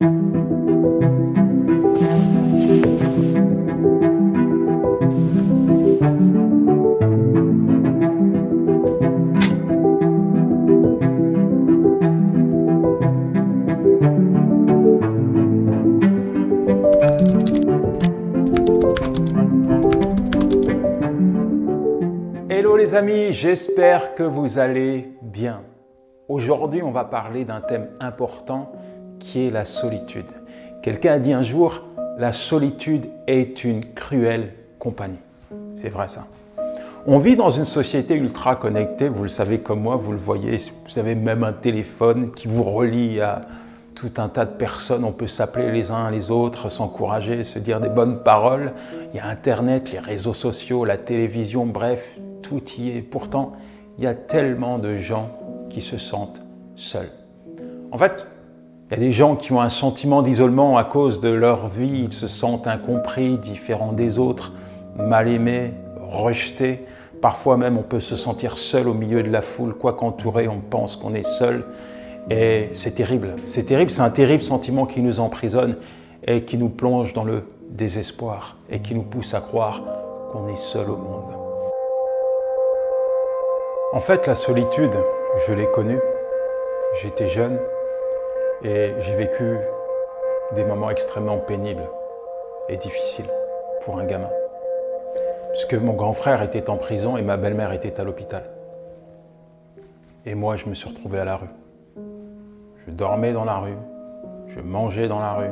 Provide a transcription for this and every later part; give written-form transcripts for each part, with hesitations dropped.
Hello les amis, j'espère que vous allez bien. Aujourd'hui, on va parler d'un thème important qui est la solitude. Quelqu'un a dit un jour, la solitude est une cruelle compagnie. C'est vrai ça. On vit dans une société ultra connectée, vous le savez comme moi, vous le voyez, vous avez même un téléphone qui vous relie à tout un tas de personnes, on peut s'appeler les uns les autres, s'encourager, se dire des bonnes paroles. Il y a Internet, les réseaux sociaux, la télévision, bref, tout y est. Pourtant, il y a tellement de gens qui se sentent seuls. En fait, il y a des gens qui ont un sentiment d'isolement à cause de leur vie, ils se sentent incompris, différents des autres, mal aimés, rejetés. Parfois même, on peut se sentir seul au milieu de la foule, quoi qu'entouré, on pense qu'on est seul. Et c'est terrible, c'est un terrible sentiment qui nous emprisonne et qui nous plonge dans le désespoir et qui nous pousse à croire qu'on est seul au monde. En fait, la solitude, je l'ai connue, j'étais jeune et j'ai vécu des moments extrêmement pénibles et difficiles pour un gamin. Puisque mon grand frère était en prison et ma belle-mère était à l'hôpital. Et moi, je me suis retrouvé à la rue. Je dormais dans la rue, je mangeais dans la rue,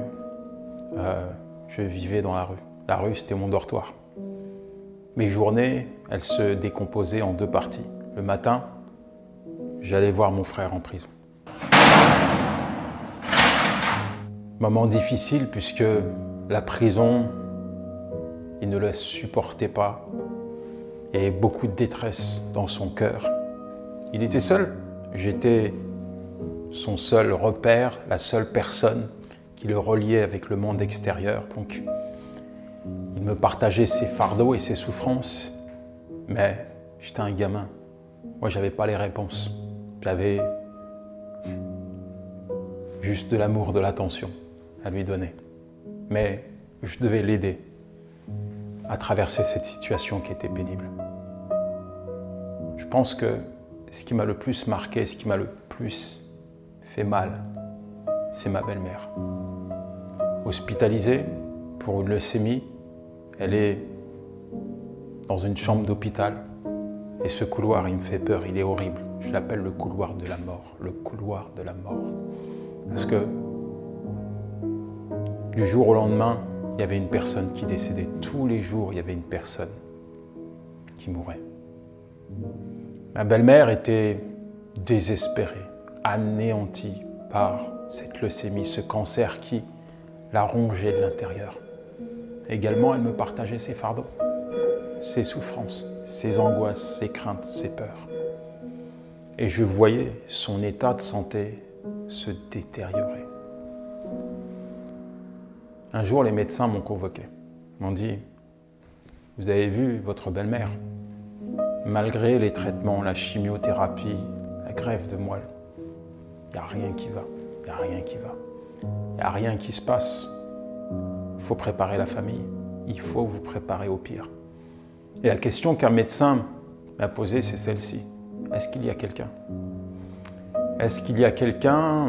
je vivais dans la rue. La rue, c'était mon dortoir. Mes journées, elles se décomposaient en deux parties. Le matin, j'allais voir mon frère en prison. Moment difficile puisque la prison, il ne la supportait pas. Il y avait beaucoup de détresse dans son cœur. Il était seul, j'étais son seul repère, la seule personne qui le reliait avec le monde extérieur. Donc, il me partageait ses fardeaux et ses souffrances, mais j'étais un gamin. Moi, je n'avais pas les réponses. J'avais juste de l'amour, de l'attention à lui donner. Mais je devais l'aider à traverser cette situation qui était pénible. Je pense que ce qui m'a le plus marqué, ce qui m'a le plus fait mal, c'est ma belle-mère. Hospitalisée pour une leucémie, elle est dans une chambre d'hôpital et ce couloir, il me fait peur, il est horrible. Je l'appelle le couloir de la mort, le couloir de la mort. Parce que du jour au lendemain, il y avait une personne qui décédait. Tous les jours, il y avait une personne qui mourait. Ma belle-mère était désespérée, anéantie par cette leucémie, ce cancer qui la rongeait de l'intérieur. Également, elle me partageait ses fardeaux, ses souffrances, ses angoisses, ses craintes, ses peurs. Et je voyais son état de santé se détériorer. Un jour, les médecins m'ont convoqué. Ils m'ont dit « Vous avez vu votre belle-mère, malgré les traitements, la chimiothérapie, la greffe de moelle, il n'y a rien qui va, il n'y a rien qui va, il n'y a rien qui se passe. Il faut préparer la famille, il faut vous préparer au pire. » Et la question qu'un médecin m'a posée, c'est celle-ci. Est-ce qu'il y a quelqu'un? Est-ce qu'il y a quelqu'un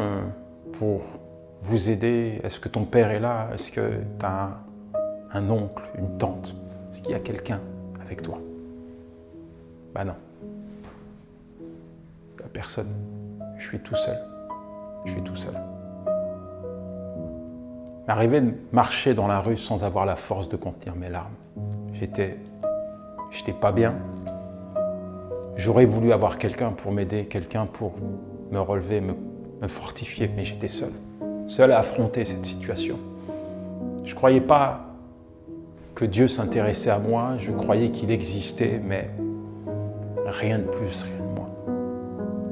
pour vous aider? Est-ce que ton père est là? Est-ce que tu as un oncle, une tante? Est-ce qu'il y a quelqu'un avec toi? Ben non. Il n'y a personne. Je suis tout seul. Je suis tout seul. M'arriver de marcher dans la rue sans avoir la force de contenir mes larmes. J'étais pas bien. J'aurais voulu avoir quelqu'un pour m'aider, quelqu'un pour me relever, me fortifier, mais j'étais seul. Seul à affronter cette situation. Je ne croyais pas que Dieu s'intéressait à moi, je croyais qu'il existait, mais rien de plus, rien de moins.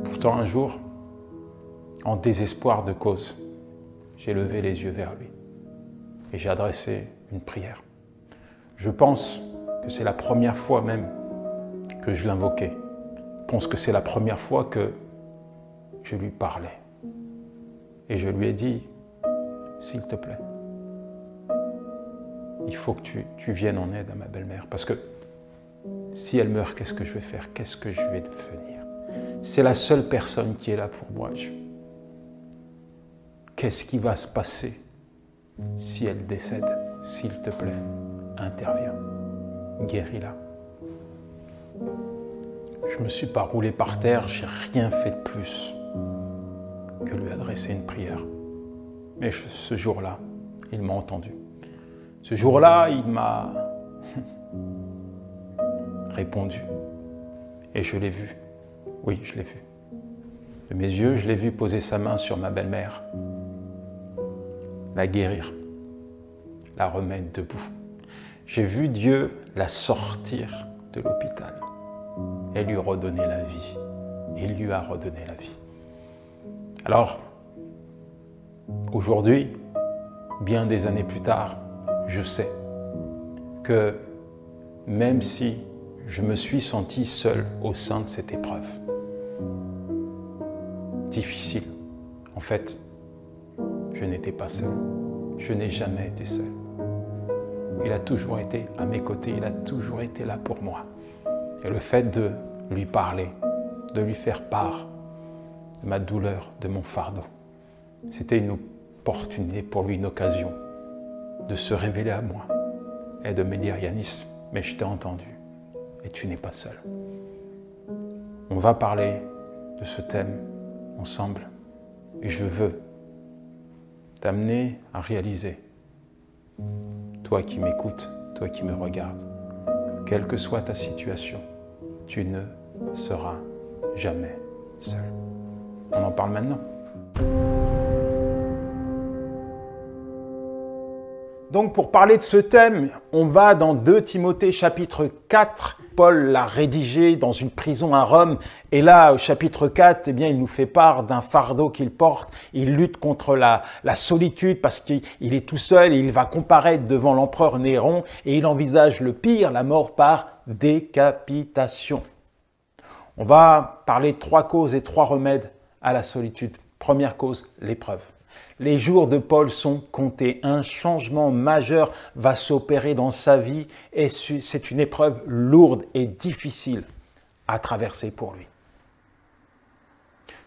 Pourtant, un jour, en désespoir de cause, j'ai levé les yeux vers lui et j'ai adressé une prière. Je pense que c'est la première fois même que je l'invoquais. Je pense que c'est la première fois que je lui parlais. Et je lui ai dit, s'il te plaît. Il faut que tu viennes en aide à ma belle-mère. Parce que si elle meurt, qu'est-ce que je vais faire? Qu'est-ce que je vais devenir? C'est la seule personne qui est là pour moi. Qu'est-ce qui va se passer si elle décède? S'il te plaît, interviens. Guéris-la. Je ne me suis pas roulé par terre, j'ai rien fait de plus que lui adresser une prière. Mais ce jour-là, il m'a entendu. Ce jour-là, il m'a répondu. Et je l'ai vu. Oui, je l'ai vu. De mes yeux, je l'ai vu poser sa main sur ma belle-mère, la guérir, la remettre debout. J'ai vu Dieu la sortir de l'hôpital et lui redonner la vie. Il lui a redonné la vie. Alors, aujourd'hui, bien des années plus tard, je sais que même si je me suis senti seul au sein de cette épreuve, difficile, en fait, je n'étais pas seul. Je n'ai jamais été seul. Il a toujours été à mes côtés, il a toujours été là pour moi. Et le fait de lui parler, de lui faire part de ma douleur, de mon fardeau, c'était une opportunité pour lui, une occasion de se révéler à moi et de me dire, Yanis, mais je t'ai entendu et tu n'es pas seul. On va parler de ce thème ensemble et je veux t'amener à réaliser, toi qui m'écoutes, toi qui me regardes, que quelle que soit ta situation, tu ne seras jamais seul. On en parle maintenant. Donc pour parler de ce thème, on va dans 2 Timothée chapitre 4. Paul l'a rédigé dans une prison à Rome. Et là, au chapitre 4, eh bien, il nous fait part d'un fardeau qu'il porte. Il lutte contre la solitude parce qu'il est tout seul et il va comparaître devant l'empereur Néron et il envisage le pire, la mort par décapitation. On va parler de 3 causes et 3 remèdes à la solitude. Première cause, l'épreuve. Les jours de Paul sont comptés. Un changement majeur va s'opérer dans sa vie et c'est une épreuve lourde et difficile à traverser pour lui.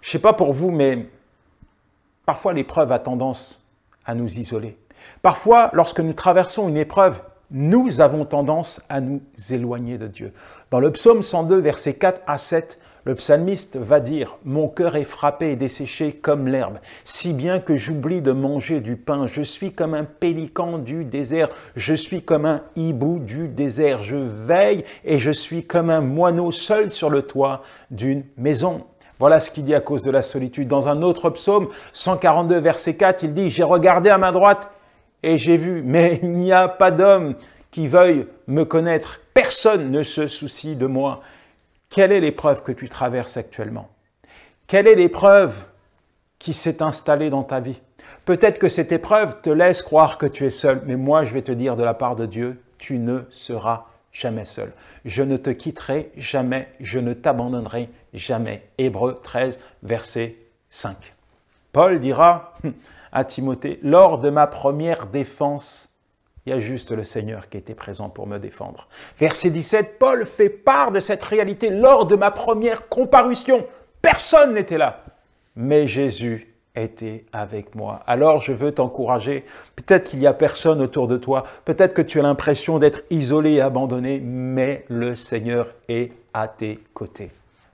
Je ne sais pas pour vous, mais parfois l'épreuve a tendance à nous isoler. Parfois, lorsque nous traversons une épreuve, nous avons tendance à nous éloigner de Dieu. Dans le psaume 102, versets 4 à 7, le psalmiste va dire « Mon cœur est frappé et desséché comme l'herbe, si bien que j'oublie de manger du pain. Je suis comme un pélican du désert, je suis comme un hibou du désert. Je veille et je suis comme un moineau seul sur le toit d'une maison. » Voilà ce qu'il dit à cause de la solitude. Dans un autre psaume, 142, verset 4, il dit « J'ai regardé à ma droite et j'ai vu, mais il n'y a pas d'homme qui veuille me connaître. Personne ne se soucie de moi. » Quelle est l'épreuve que tu traverses actuellement? Quelle est l'épreuve qui s'est installée dans ta vie? Peut-être que cette épreuve te laisse croire que tu es seul, mais moi je vais te dire de la part de Dieu, tu ne seras jamais seul. Je ne te quitterai jamais, je ne t'abandonnerai jamais. Hébreux 13, verset 5. Paul dira à Timothée, lors de ma première défense, il y a juste le Seigneur qui était présent pour me défendre. Verset 17, Paul fait part de cette réalité. Lors de ma première comparution, personne n'était là. Mais Jésus était avec moi. Alors je veux t'encourager. Peut-être qu'il n'y a personne autour de toi. Peut-être que tu as l'impression d'être isolé et abandonné. Mais le Seigneur est à tes côtés.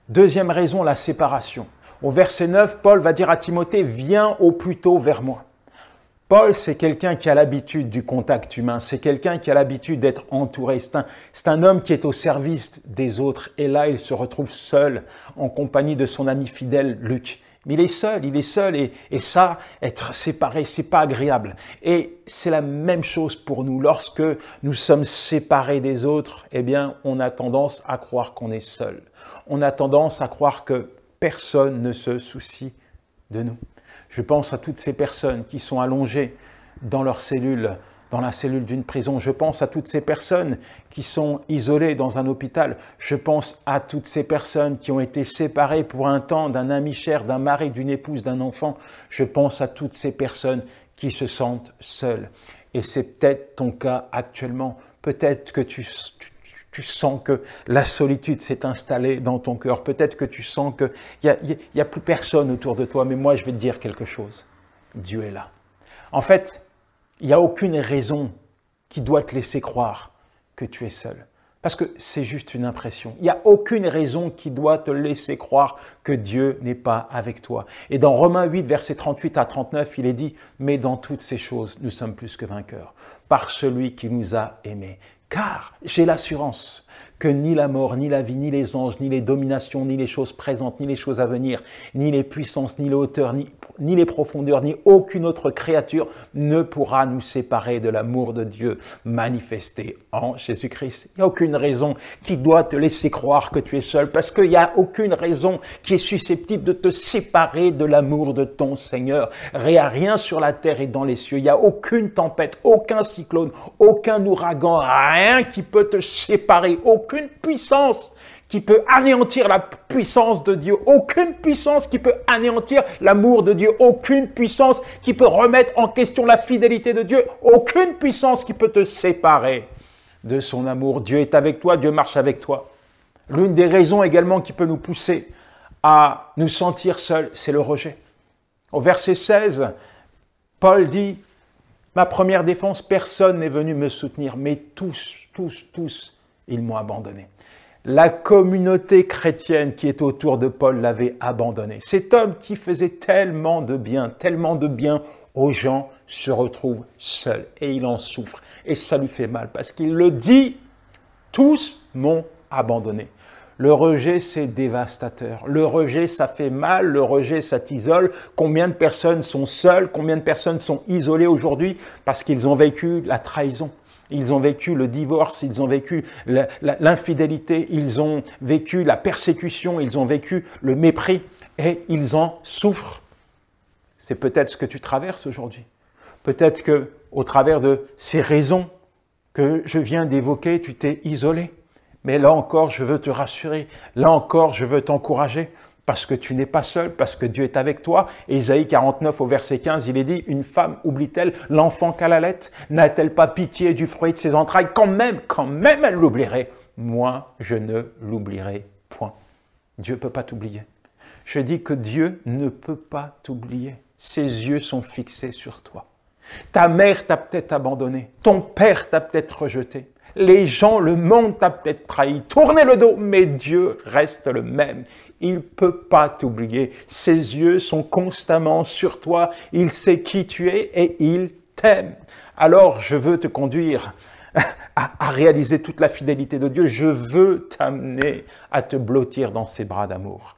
Deuxième raison, la séparation. Au verset 9, Paul va dire à Timothée, viens au plus tôt vers moi. Paul, c'est quelqu'un qui a l'habitude du contact humain, c'est quelqu'un qui a l'habitude d'être entouré, c'est un homme qui est au service des autres. Et là, il se retrouve seul en compagnie de son ami fidèle Luc. Mais il est seul et ça, être séparé, c'est pas agréable. Et c'est la même chose pour nous. Lorsque nous sommes séparés des autres, eh bien, on a tendance à croire qu'on est seul. On a tendance à croire que personne ne se soucie de nous. Je pense à toutes ces personnes qui sont allongées dans leur cellule, dans la cellule d'une prison. Je pense à toutes ces personnes qui sont isolées dans un hôpital. Je pense à toutes ces personnes qui ont été séparées pour un temps d'un ami cher, d'un mari, d'une épouse, d'un enfant. Je pense à toutes ces personnes qui se sentent seuls. Et c'est peut-être ton cas actuellement. Peut-être que tu sens que la solitude s'est installée dans ton cœur. Peut-être que tu sens qu'il n'y a plus personne autour de toi. Mais moi, je vais te dire quelque chose. Dieu est là. En fait, il n'y a aucune raison qui doit te laisser croire que tu es seul. Parce que c'est juste une impression. Il n'y a aucune raison qui doit te laisser croire que Dieu n'est pas avec toi. Et dans Romains 8, versets 38 à 39, il est dit « Mais dans toutes ces choses, nous sommes plus que vainqueurs, par celui qui nous a aimés. Car j'ai l'assurance que ni la mort, ni la vie, ni les anges, ni les dominations, ni les choses présentes, ni les choses à venir, ni les puissances, ni les hauteurs, ni les profondeurs, ni aucune autre créature ne pourra nous séparer de l'amour de Dieu manifesté en Jésus-Christ. Il n'y a aucune raison qui doit te laisser croire que tu es seul, parce qu'il n'y a aucune raison qui est susceptible de te séparer de l'amour de ton Seigneur. Rien sur la terre et dans les cieux. Il n'y a aucune tempête, aucun cyclone, aucun ouragan, rien qui peut te séparer, aucune puissance qui peut anéantir la puissance de Dieu, aucune puissance qui peut anéantir l'amour de Dieu, aucune puissance qui peut remettre en question la fidélité de Dieu, aucune puissance qui peut te séparer de son amour. Dieu est avec toi, Dieu marche avec toi. L'une des raisons également qui peut nous pousser à nous sentir seuls, c'est le rejet. Au verset 16, Paul dit « Ma première défense, personne n'est venu me soutenir, mais tous, ils m'ont abandonné. » La communauté chrétienne qui est autour de Paul l'avait abandonné. Cet homme qui faisait tellement de bien aux gens se retrouve seul et il en souffre. Et ça lui fait mal parce qu'il le dit, tous m'ont abandonné. Le rejet, c'est dévastateur. Le rejet, ça fait mal. Le rejet, ça t'isole. Combien de personnes sont seules? Combien de personnes sont isolées aujourd'hui parce qu'ils ont vécu la trahison? Ils ont vécu le divorce, ils ont vécu l'infidélité, ils ont vécu la persécution, ils ont vécu le mépris et ils en souffrent. C'est peut-être ce que tu traverses aujourd'hui. Peut-être que, au travers de ces raisons que je viens d'évoquer, tu t'es isolé. Mais là encore, je veux te rassurer. Là encore, je veux t'encourager. Parce que tu n'es pas seul, parce que Dieu est avec toi. Et Isaïe 49 au verset 15, il est dit « Une femme oublie-t-elle l'enfant qu'elle allait? N'a-t-elle pas pitié du fruit de ses entrailles? Quand même elle l'oublierait. Moi, je ne l'oublierai point. » Dieu ne peut pas t'oublier. Je dis que Dieu ne peut pas t'oublier. Ses yeux sont fixés sur toi. Ta mère t'a peut-être abandonné. Ton père t'a peut-être rejeté. Les gens, le monde t'a peut-être trahi, tourné le dos, mais Dieu reste le même. Il ne peut pas t'oublier. Ses yeux sont constamment sur toi. Il sait qui tu es et il t'aime. Alors, je veux te conduire à réaliser toute la fidélité de Dieu. Je veux t'amener à te blottir dans ses bras d'amour.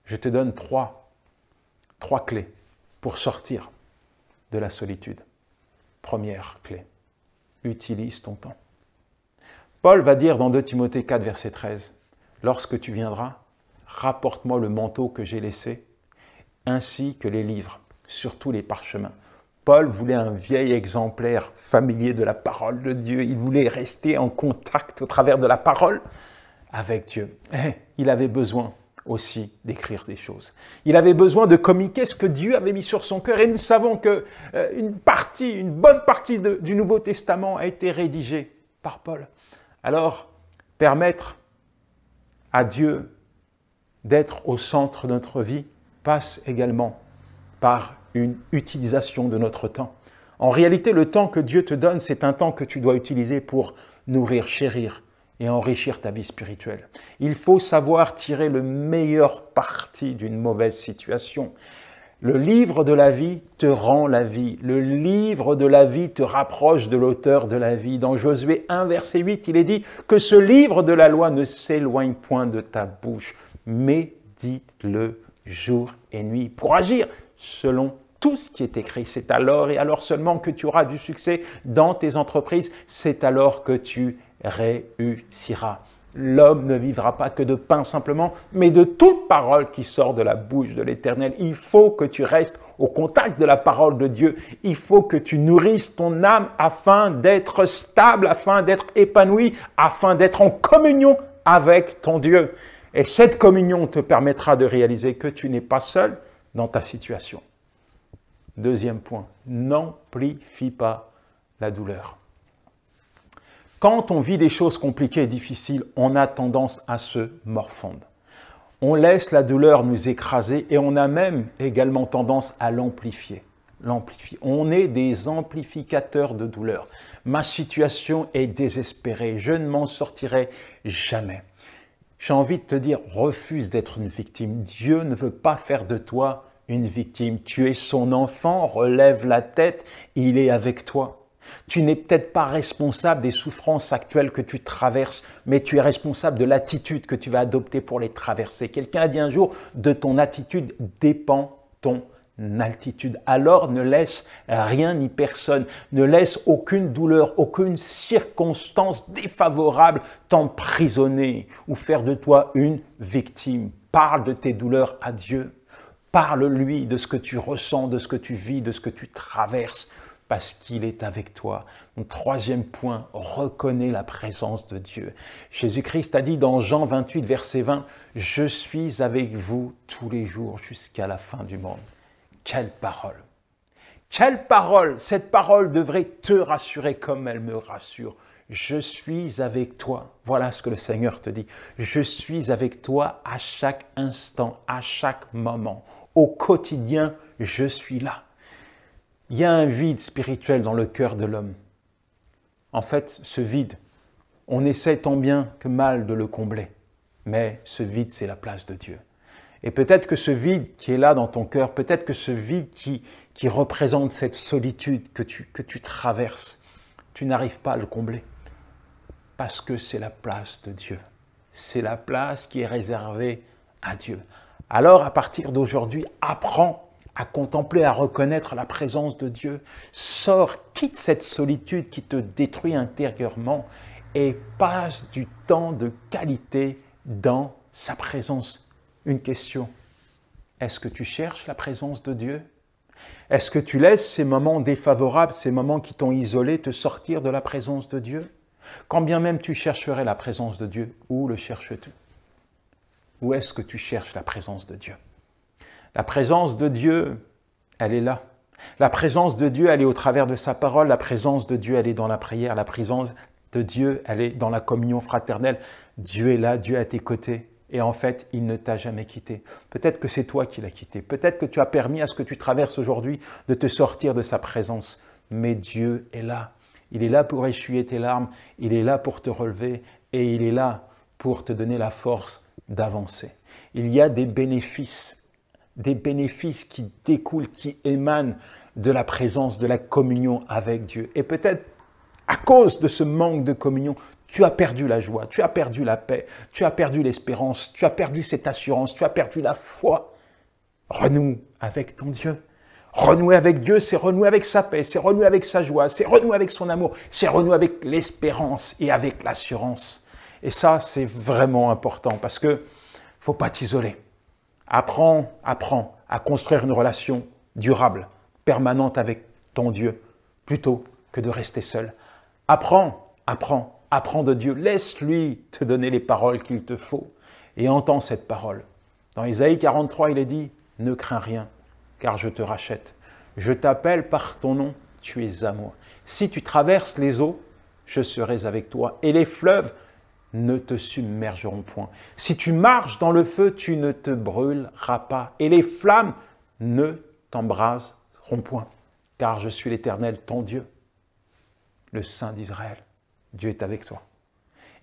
Je te donne trois clés pour sortir de la solitude. Première clé, utilise ton temps. Paul va dire dans 2 Timothée 4, verset 13, « Lorsque tu viendras, rapporte-moi le manteau que j'ai laissé, ainsi que les livres, surtout les parchemins. » Paul voulait un vieil exemplaire familier de la parole de Dieu. Il voulait rester en contact au travers de la parole avec Dieu. Et il avait besoin aussi d'écrire des choses. Il avait besoin de communiquer ce que Dieu avait mis sur son cœur. Et nous savons que une bonne partie du Nouveau Testament a été rédigée par Paul. Alors, permettre à Dieu d'être au centre de notre vie passe également par une utilisation de notre temps. En réalité, le temps que Dieu te donne, c'est un temps que tu dois utiliser pour nourrir, chérir et enrichir ta vie spirituelle. Il faut savoir tirer le meilleur parti d'une mauvaise situation. Le livre de la vie te rend la vie. Le livre de la vie te rapproche de l'auteur de la vie. Dans Josué 1, verset 8, il est dit que ce livre de la loi ne s'éloigne point de ta bouche. Médite-le jour et nuit pour agir selon tout ce qui est écrit. C'est alors et alors seulement que tu auras du succès dans tes entreprises. C'est alors que tu réussiras. L'homme ne vivra pas que de pain simplement, mais de toute parole qui sort de la bouche de l'Éternel. Il faut que tu restes au contact de la parole de Dieu. Il faut que tu nourrisses ton âme afin d'être stable, afin d'être épanoui, afin d'être en communion avec ton Dieu. Et cette communion te permettra de réaliser que tu n'es pas seul dans ta situation. Deuxième point, n'amplifie pas la douleur. Quand on vit des choses compliquées et difficiles, on a tendance à se morfondre. On laisse la douleur nous écraser et on a même également tendance à l'amplifier. On est des amplificateurs de douleur. Ma situation est désespérée, je ne m'en sortirai jamais. J'ai envie de te dire, refuse d'être une victime. Dieu ne veut pas faire de toi une victime. Tu es son enfant, relève la tête, il est avec toi. Tu n'es peut-être pas responsable des souffrances actuelles que tu traverses, mais tu es responsable de l'attitude que tu vas adopter pour les traverser. Quelqu'un a dit un jour, de ton attitude dépend ton altitude. Alors ne laisse rien ni personne, ne laisse aucune douleur, aucune circonstance défavorable t'emprisonner ou faire de toi une victime. Parle de tes douleurs à Dieu. Parle-lui de ce que tu ressens, de ce que tu vis, de ce que tu traverses, parce qu'il est avec toi. Mon troisième point, reconnais la présence de Dieu. Jésus-Christ a dit dans Jean 28, verset 20, « Je suis avec vous tous les jours jusqu'à la fin du monde. » Quelle parole! Quelle parole! Cette parole devrait te rassurer comme elle me rassure. Je suis avec toi. Voilà ce que le Seigneur te dit. Je suis avec toi à chaque instant, à chaque moment. Au quotidien, je suis là. Il y a un vide spirituel dans le cœur de l'homme. En fait, ce vide, on essaie tant bien que mal de le combler. Mais ce vide, c'est la place de Dieu. Et peut-être que ce vide qui est là dans ton cœur, peut-être que ce vide qui représente cette solitude que tu traverses, tu n'arrives pas à le combler. Parce que c'est la place de Dieu. C'est la place qui est réservée à Dieu. Alors, à partir d'aujourd'hui, apprends à contempler, à reconnaître la présence de Dieu. Sors, quitte cette solitude qui te détruit intérieurement et passe du temps de qualité dans sa présence. Une question, est-ce que tu cherches la présence de Dieu? Est-ce que tu laisses ces moments défavorables, ces moments qui t'ont isolé, te sortir de la présence de Dieu? Quand bien même tu chercherais la présence de Dieu, où le cherches-tu? Où est-ce que tu cherches la présence de Dieu? La présence de Dieu, elle est là. La présence de Dieu, elle est au travers de sa parole. La présence de Dieu, elle est dans la prière. La présence de Dieu, elle est dans la communion fraternelle. Dieu est là, Dieu est à tes côtés. Et en fait, il ne t'a jamais quitté. Peut-être que c'est toi qui l'as quitté. Peut-être que tu as permis à ce que tu traverses aujourd'hui de te sortir de sa présence. Mais Dieu est là. Il est là pour essuyer tes larmes. Il est là pour te relever. Et il est là pour te donner la force d'avancer. Il y a des bénéfices qui découlent, qui émanent de la présence, de la communion avec Dieu. Et peut-être, à cause de ce manque de communion, tu as perdu la joie, tu as perdu la paix, tu as perdu l'espérance, tu as perdu cette assurance, tu as perdu la foi. Renoue avec ton Dieu. Renouer avec Dieu, c'est renouer avec sa paix, c'est renouer avec sa joie, c'est renouer avec son amour, c'est renouer avec l'espérance et avec l'assurance. Et ça, c'est vraiment important parce que faut pas t'isoler. Apprends à construire une relation durable, permanente avec ton Dieu, plutôt que de rester seul. Apprends de Dieu. Laisse-lui te donner les paroles qu'il te faut et entends cette parole. Dans Isaïe 43, il est dit « Ne crains rien, car je te rachète. Je t'appelle par ton nom, tu es à moi. Si tu traverses les eaux, je serai avec toi et les fleuves ne te submergeront point. Si tu marches dans le feu, tu ne te brûleras pas et les flammes ne t'embraseront point. Car je suis l'Éternel, ton Dieu, le Saint d'Israël. Dieu est avec toi.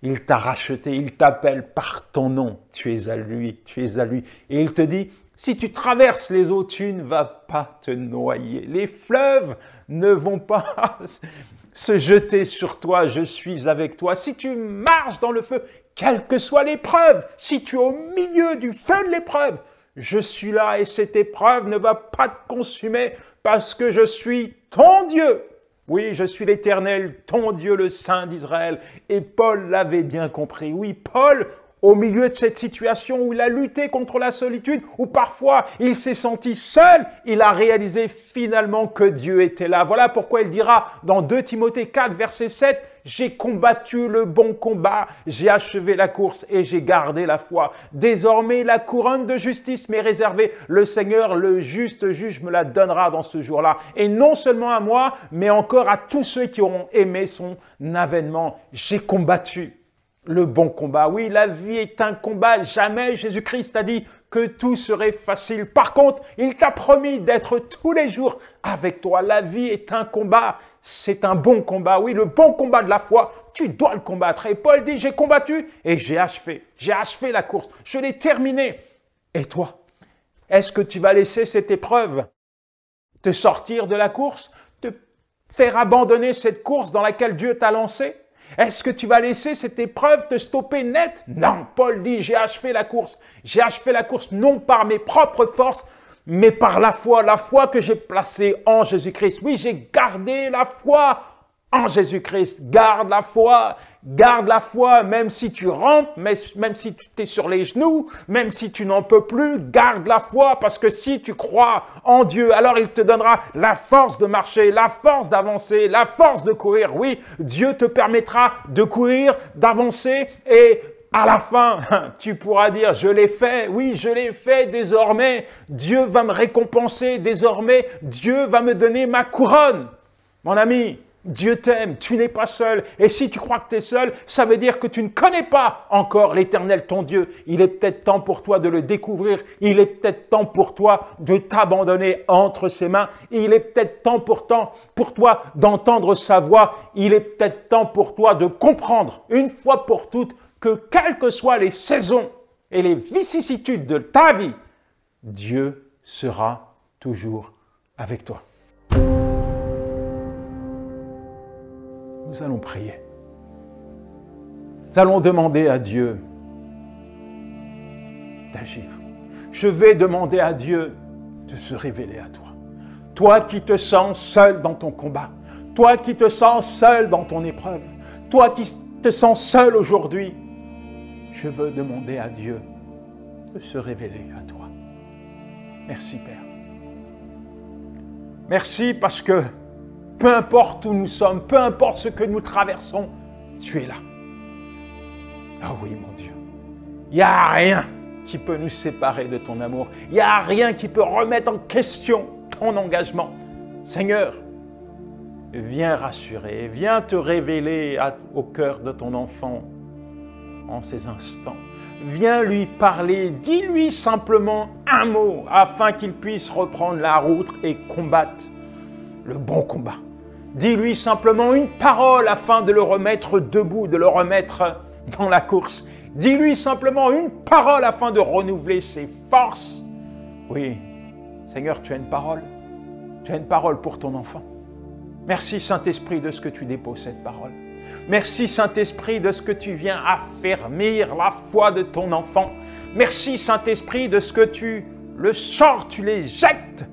Il t'a racheté, il t'appelle par ton nom. Tu es à lui, tu es à lui. Et il te dit, si tu traverses les eaux, tu ne vas pas te noyer. Les fleuves ne vont pas se jeter sur toi, je suis avec toi. Si tu marches dans le feu, quelle que soit l'épreuve, si tu es au milieu du feu de l'épreuve, je suis là et cette épreuve ne va pas te consumer parce que je suis ton Dieu. Oui, je suis l'Éternel, ton Dieu, le Saint d'Israël. Et Paul l'avait bien compris. Oui, Paul, au milieu de cette situation où il a lutté contre la solitude, où parfois il s'est senti seul, il a réalisé finalement que Dieu était là. Voilà pourquoi il dira dans 2 Timothée 4, verset 7, « J'ai combattu le bon combat, j'ai achevé la course et j'ai gardé la foi. Désormais, la couronne de justice m'est réservée. Le Seigneur, le juste juge, me la donnera dans ce jour-là. Et non seulement à moi, mais encore à tous ceux qui auront aimé son avènement. J'ai combattu le bon combat. » Oui, la vie est un combat. Jamais Jésus-Christ a dit que tout serait facile. Par contre, il t'a promis d'être tous les jours avec toi. La vie est un combat. C'est un bon combat. Oui, le bon combat de la foi, tu dois le combattre. Et Paul dit, j'ai combattu et j'ai achevé. J'ai achevé la course. Je l'ai terminée. Et toi, est-ce que tu vas laisser cette épreuve te sortir de la course, te faire abandonner cette course dans laquelle Dieu t'a lancé? Est-ce que tu vas laisser cette épreuve te stopper net? Non, Paul dit, j'ai achevé la course. J'ai achevé la course non par mes propres forces, mais par la foi que j'ai placée en Jésus-Christ. Oui, j'ai gardé la foi en Jésus-Christ. Garde la foi, même si tu rampes, même si tu es sur les genoux, même si tu n'en peux plus, garde la foi, parce que si tu crois en Dieu, alors il te donnera la force de marcher, la force d'avancer, la force de courir. Oui, Dieu te permettra de courir, d'avancer et à la fin, tu pourras dire, je l'ai fait, oui, je l'ai fait désormais. Dieu va me récompenser désormais. Dieu va me donner ma couronne. Mon ami, Dieu t'aime, tu n'es pas seul. Et si tu crois que tu es seul, ça veut dire que tu ne connais pas encore l'Éternel, ton Dieu. Il est peut-être temps pour toi de le découvrir. Il est peut-être temps pour toi de t'abandonner entre ses mains. Il est peut-être temps pour toi d'entendre sa voix. Il est peut-être temps pour toi de comprendre une fois pour toutes que quelles que soient les saisons et les vicissitudes de ta vie, Dieu sera toujours avec toi. Nous allons prier. Nous allons demander à Dieu d'agir. Je vais demander à Dieu de se révéler à toi. Toi qui te sens seul dans ton combat, toi qui te sens seul dans ton épreuve, toi qui te sens seul aujourd'hui, je veux demander à Dieu de se révéler à toi. Merci Père. Merci parce que peu importe où nous sommes, peu importe ce que nous traversons, tu es là. Ah oui, mon Dieu. Il n'y a rien qui peut nous séparer de ton amour. Il n'y a rien qui peut remettre en question ton engagement. Seigneur, viens rassurer, viens te révéler au cœur de ton enfant en ces instants. Viens lui parler, dis-lui simplement un mot afin qu'il puisse reprendre la route et combattre le bon combat. Dis-lui simplement une parole afin de le remettre debout, de le remettre dans la course. Dis-lui simplement une parole afin de renouveler ses forces. Oui, Seigneur, tu as une parole. Tu as une parole pour ton enfant. Merci Saint-Esprit de ce que tu déposes cette parole. Merci Saint-Esprit de ce que tu viens affermir la foi de ton enfant. Merci Saint-Esprit de ce que tu le sors, tu l'éjectes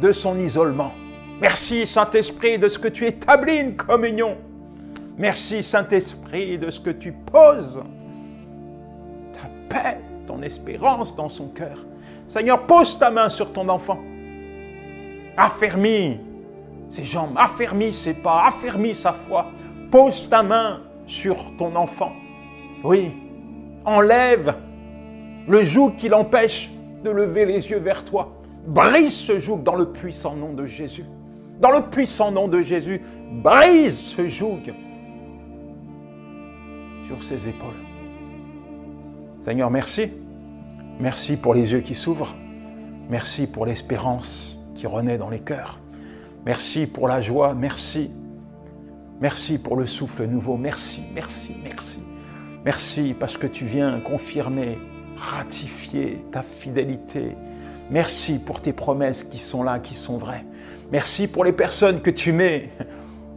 de son isolement. Merci Saint-Esprit de ce que tu établis une communion. Merci Saint-Esprit de ce que tu poses ta paix, ton espérance dans son cœur. Seigneur, pose ta main sur ton enfant. Affermis ses jambes, affermis ses pas, affermis sa foi. Pose ta main sur ton enfant. Oui, enlève le joug qui l'empêche de lever les yeux vers toi. Brise ce joug dans le puissant nom de Jésus. Dans le puissant nom de Jésus, brise ce joug sur ses épaules. Seigneur, merci. Merci pour les yeux qui s'ouvrent. Merci pour l'espérance qui renaît dans les cœurs. Merci pour la joie. Merci. Merci pour le souffle nouveau. Merci, merci, merci. Merci parce que tu viens confirmer, ratifier ta fidélité. Merci pour tes promesses qui sont là, qui sont vraies. Merci pour les personnes que tu mets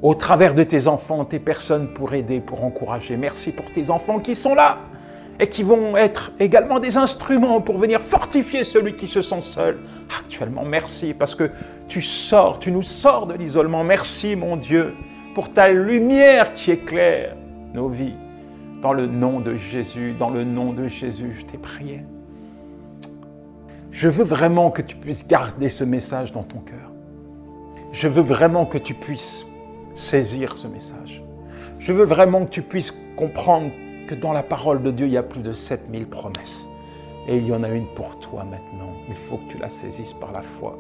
au travers de tes enfants, tes personnes pour aider, pour encourager. Merci pour tes enfants qui sont là et qui vont être également des instruments pour venir fortifier celui qui se sent seul. Actuellement, merci parce que tu nous sors de l'isolement. Merci mon Dieu pour ta lumière qui éclaire nos vies. Dans le nom de Jésus, dans le nom de Jésus, je t'ai prié. Je veux vraiment que tu puisses garder ce message dans ton cœur. Je veux vraiment que tu puisses saisir ce message. Je veux vraiment que tu puisses comprendre que dans la parole de Dieu, il y a plus de 7000 promesses. Et il y en a une pour toi maintenant. Il faut que tu la saisisses par la foi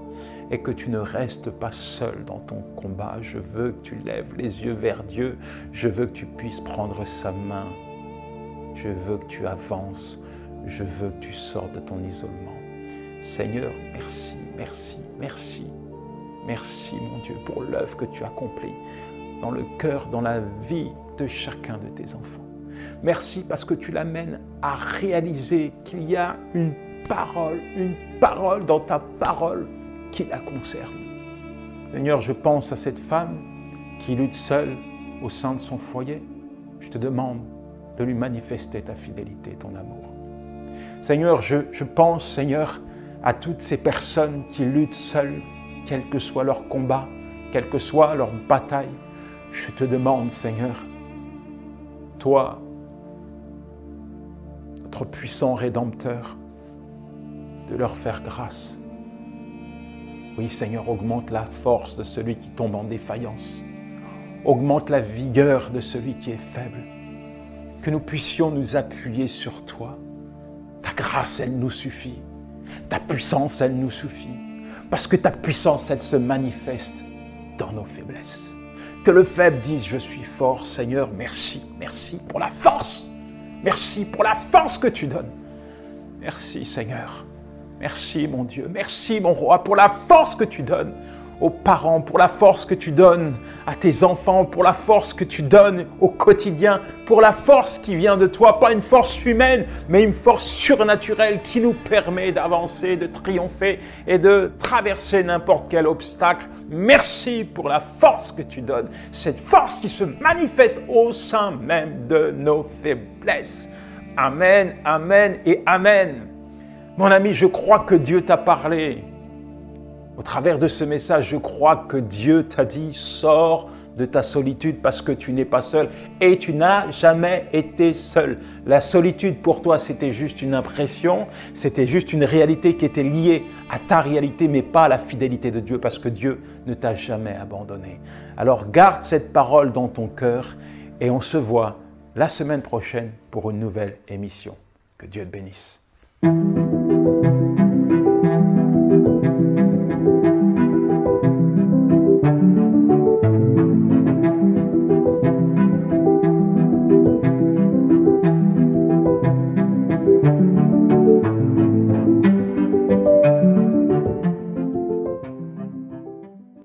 et que tu ne restes pas seul dans ton combat. Je veux que tu lèves les yeux vers Dieu. Je veux que tu puisses prendre sa main. Je veux que tu avances. Je veux que tu sortes de ton isolement. Seigneur, merci, merci, merci. Merci, mon Dieu, pour l'œuvre que tu accomplis dans le cœur, dans la vie de chacun de tes enfants. Merci parce que tu l'amènes à réaliser qu'il y a une parole dans ta parole qui la concerne. Seigneur, je pense à cette femme qui lutte seule au sein de son foyer. Je te demande de lui manifester ta fidélité, ton amour. Seigneur, je pense, Seigneur, à toutes ces personnes qui luttent seules, quel que soit leur combat, quelle que soit leur bataille. Je te demande, Seigneur, toi, notre puissant Rédempteur, de leur faire grâce. Oui, Seigneur, augmente la force de celui qui tombe en défaillance. Augmente la vigueur de celui qui est faible. Que nous puissions nous appuyer sur toi. Ta grâce, elle nous suffit. Ta puissance, elle nous suffit. Parce que ta puissance, elle se manifeste dans nos faiblesses. Que le faible dise, je suis fort, Seigneur, merci, merci pour la force. Merci pour la force que tu donnes. Merci, Seigneur. Merci, mon Dieu. Merci, mon roi, pour la force que tu donnes aux parents, pour la force que tu donnes à tes enfants, pour la force que tu donnes au quotidien, pour la force qui vient de toi, pas une force humaine, mais une force surnaturelle qui nous permet d'avancer, de triompher et de traverser n'importe quel obstacle. Merci pour la force que tu donnes, cette force qui se manifeste au sein même de nos faiblesses. Amen, amen et amen. Mon ami, je crois que Dieu t'a parlé. Au travers de ce message, je crois que Dieu t'a dit, sors de ta solitude parce que tu n'es pas seul et tu n'as jamais été seul. La solitude pour toi, c'était juste une impression, c'était juste une réalité qui était liée à ta réalité, mais pas à la fidélité de Dieu parce que Dieu ne t'a jamais abandonné. Alors garde cette parole dans ton cœur et on se voit la semaine prochaine pour une nouvelle émission. Que Dieu te bénisse.